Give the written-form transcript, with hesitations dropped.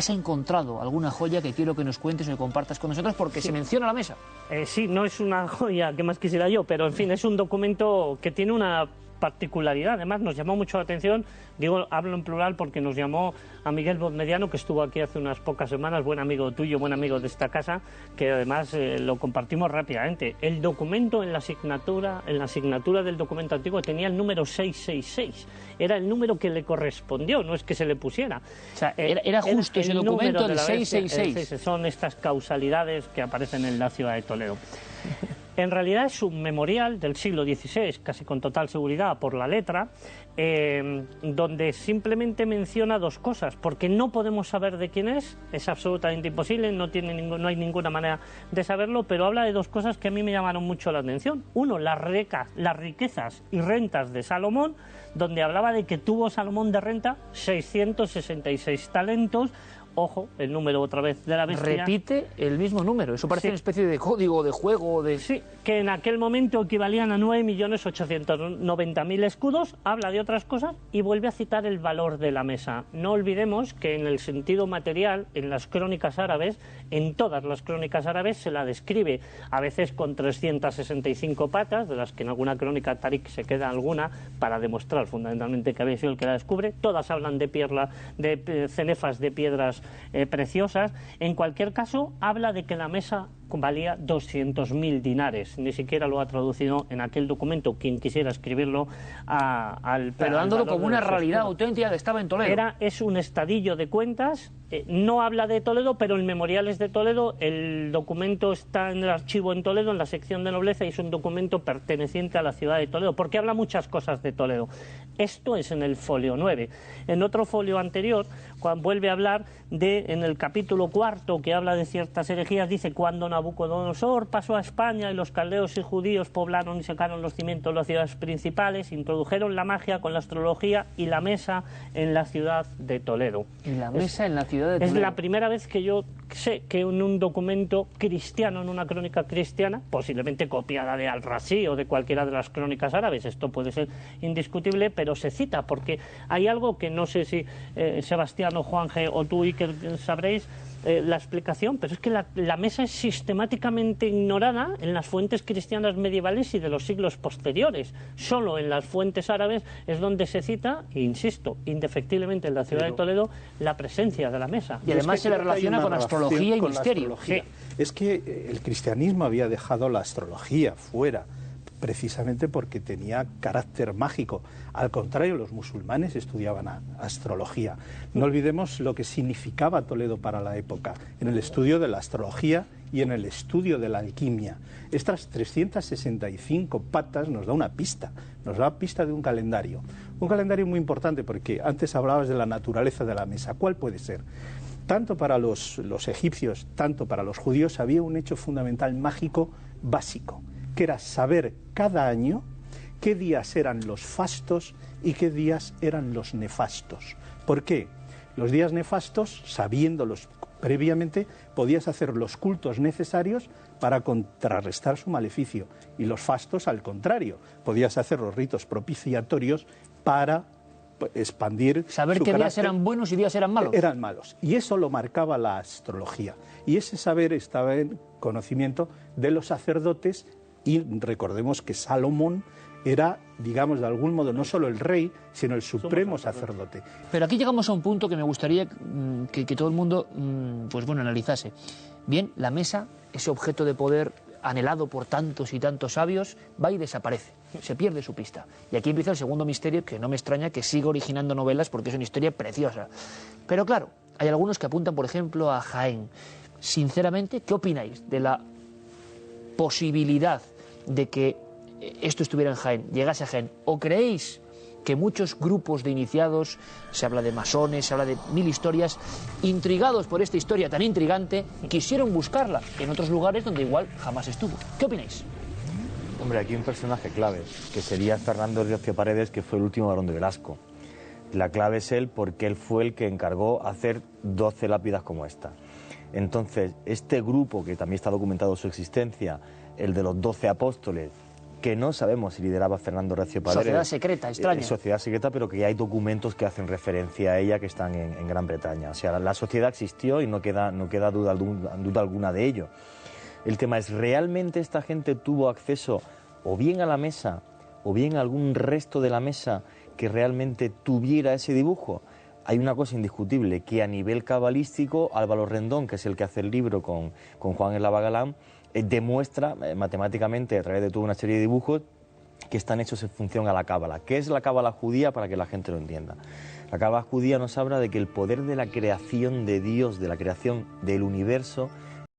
has encontrado alguna joya que quiero que nos cuentes o que compartas con nosotros, porque se menciona la mesa. Sí, no es una joya que más quisiera yo, pero en fin, es un documento que tiene una particularidad. Además, nos llamó mucho la atención, digo, hablo en plural porque nos llamó a Miguel Bodmediano, que estuvo aquí hace unas pocas semanas, buen amigo tuyo, buen amigo de esta casa, que además lo compartimos rápidamente. El documento en la asignatura del documento antiguo tenía el número 666. Era el número que le correspondió, no es que se le pusiera. O sea, era justo ese documento del 666. Son estas causalidades que aparecen en la ciudad de Toledo. En realidad es un memorial del siglo XVI, casi con total seguridad por la letra, donde simplemente menciona dos cosas, porque no podemos saber de quién es absolutamente imposible, no hay ninguna manera de saberlo, pero habla de dos cosas que a mí me llamaron mucho la atención. Uno, las riquezas y rentas de Salomón, donde hablaba de que tuvo Salomón de renta 666 talentos. Ojo, el número otra vez de la bestia. Repite el mismo número, eso parece una especie de código, de juego, de... Sí, que en aquel momento equivalían a 9.890.000 escudos, habla de otras cosas y vuelve a citar el valor de la mesa. No olvidemos que en el sentido material, en las crónicas árabes, en todas las crónicas árabes se la describe, a veces con 365 patas, de las que en alguna crónica Tarik se queda alguna, para demostrar fundamentalmente que había sido el que la descubre. Todas hablan de cenefas de piedras preciosas. En cualquier caso, habla de que la mesa valía 200.000 dinares. Ni siquiera lo ha traducido en aquel documento quien quisiera escribirlo pero dándolo como una realidad auténtica que estaba en Toledo. Es un estadillo de cuentas. No habla de Toledo, pero el memorial es de Toledo. El documento está en el archivo en Toledo, en la sección de nobleza, y es un documento perteneciente a la ciudad de Toledo, porque habla muchas cosas de Toledo. Esto es en el folio 9. En otro folio anterior, cuando vuelve a hablar en el capítulo 4, que habla de ciertas herejías, dice: cuando Nabucodonosor pasó a España y los caldeos y judíos poblaron y sacaron los cimientos de las ciudades principales, introdujeron la magia con la astrología y la mesa en la ciudad de Toledo. Y la mesa en la ciudad de Toledo. Es la primera vez que yo sé que en un documento cristiano, en una crónica cristiana, posiblemente copiada de Al-Razi o de cualquiera de las crónicas árabes, esto puede ser indiscutible, pero se cita, porque hay algo que no sé si Sebastián o Juanje o tú, Iker, sabréis la explicación, pero es que la mesa es sistemáticamente ignorada en las fuentes cristianas medievales y de los siglos posteriores. Solo en las fuentes árabes es donde se cita, e insisto, indefectiblemente en la ciudad de Toledo, la presencia de la mesa. Y además se le relaciona con astrología y misterio. Sí. Es que el cristianismo había dejado la astrología fuera, precisamente porque tenía carácter mágico. Al contrario, los musulmanes estudiaban astrología. No olvidemos lo que significaba Toledo para la época, en el estudio de la astrología y en el estudio de la alquimia. Estas 365 patas nos da una pista de un calendario muy importante, porque antes hablabas de la naturaleza de la mesa. ¿Cuál puede ser? Tanto para los egipcios, tanto para los judíos, había un hecho fundamental mágico básico, que era saber cada año qué días eran los fastos y qué días eran los nefastos. ¿Por qué? Los días nefastos, sabiéndolos previamente, podías hacer los cultos necesarios para contrarrestar su maleficio, y los fastos, al contrario, podías hacer los ritos propiciatorios para expandir saber qué días eran buenos y días eran malos. Eran malos, y eso lo marcaba la astrología, y ese saber estaba en conocimiento de los sacerdotes. Y recordemos que Salomón era, digamos, de algún modo, no solo el rey, sino el supremo sacerdote. Pero aquí llegamos a un punto que me gustaría que todo el mundo analizase. Bien, la mesa, ese objeto de poder anhelado por tantos y tantos sabios, va y desaparece, se pierde su pista. Y aquí empieza el segundo misterio, que no me extraña que siga originando novelas, porque es una historia preciosa. Pero claro, hay algunos que apuntan, por ejemplo, a Jaén. Sinceramente, ¿qué opináis de la posibilidad de que esto estuviera en Jaén, llegase a Jaén? ¿O creéis que muchos grupos de iniciados, se habla de masones, se habla de mil historias, intrigados por esta historia tan intrigante, quisieron buscarla en otros lugares donde igual jamás estuvo? ¿Qué opináis? Hombre, aquí hay un personaje clave, que sería Fernando Riocio Paredes, que fue el último barón de Velasco. La clave es él, porque él fue el que encargó hacer 12 lápidas como esta. Entonces, este grupo, que también está documentado su existencia, el de los 12 apóstoles, que no sabemos si lideraba Fernando Recio Paredes. Sociedad secreta, extraña. Sociedad secreta, pero que hay documentos que hacen referencia a ella que están en Gran Bretaña. O sea, la sociedad existió y no queda duda alguna de ello. El tema es, ¿realmente esta gente tuvo acceso o bien a la mesa o bien a algún resto de la mesa que realmente tuviera ese dibujo? Hay una cosa indiscutible, que a nivel cabalístico, Álvaro Rendón, que es el que hace el libro con Juan Elaba Galán, demuestra matemáticamente, a través de toda una serie de dibujos, que están hechos en función a la cábala. ¿Qué es la cábala judía? Para que la gente lo entienda. La cábala judía nos habla de que el poder de la creación de Dios, de la creación del universo,